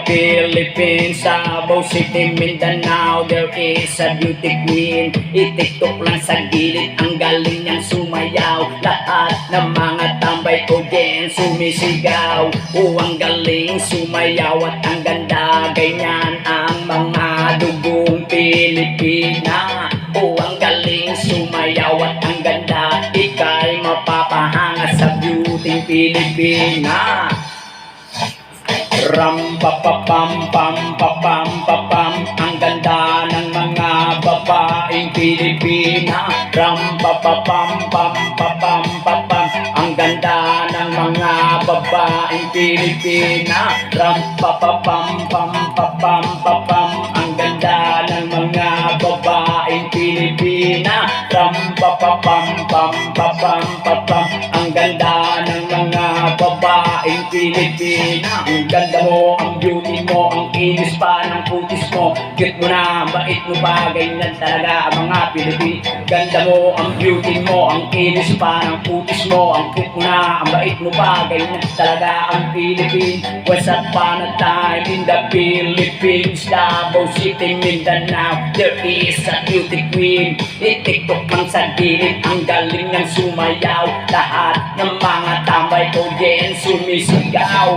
Philippines, Davao City, Mindanao, there is a beauty queen. I-tiktok lang sa gilid, ang galing niyang sumayaw. Lahat ng mga tambay ko din sumisigaw. Ang galing sumayaw at ang ganda, ganyan ang mga dugong Pilipina. Ang galing sumayaw at ang ganda, ika'y mapapahanga sa beauty Pilipina. Ram pa pa pam pam pa pam pa pam, ang ganda ng mga babaeng Pilipina. Ram pa pa pam pam pa pam pa pam, ang ganda ng mga babaeng Pilipina. Ram pa pa pam pam pa pam pa pam, ang ganda ng mga babaeng Pilipina. Ram pa pa pam pam pa pam pa pam, ang ganda ng mga babaeng Pilipina. Ang ganda mo, ang beauty mo, ang kinis pa ng putis mo. Cute mo na, bait mo pa, ganyan talaga ang mga Pilipin. Ganda mo, ang beauty mo, ang kinis pa ng putis mo. Ang cute mo na, ang bait mo pa, ganyan talaga ang Pilipin. Once upon a time in the Philippines, Davao City, Mindanao, there is a beauty queen. I-tiktok lang sa gilid, ang galing niyang sumayaw. Lahat ng mga tambay ko din sumisigaw.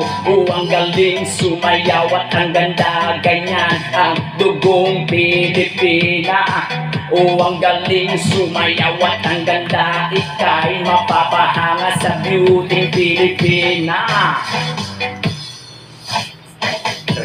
Ang galing sumayaw at ang ganda, ganyan ang dugong Pilipina. Ang galing sumayaw at ang ganda, ika'y mapapahanga sa beauty Pilipina.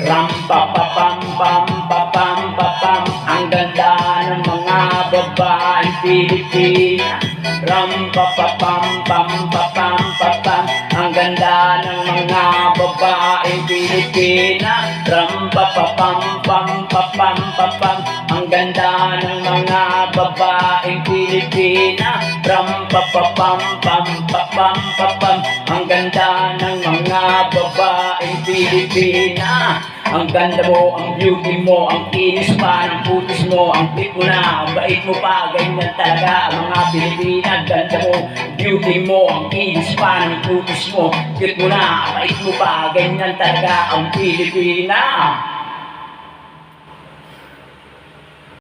Ram pa pa pam pam pa pam pa pam, ang ganda ng mga babaeng Pilipina. Ram pa pa pam pam pa pam pa pam, ang ganda ng mga babaeng Pilipina. Ram pa pa pam pam pa pam pa pam, ang ganda ng mga babaeng Pilipina. Ram pa pa pam pam pa pam pa pam, ang ganda ng mga babaeng Pilipina. Ang ganda mo, ang beauty mo, ang kinis pa ng putis mo. Ang cute mo na, ang bait mo pa, ganyan talaga ang mga Pilipina. Ganda mo, beauty mo, ang kinis pa ng putis mo. Cute mo na, ang bait mo pa, ganyan talaga ang Pilipina.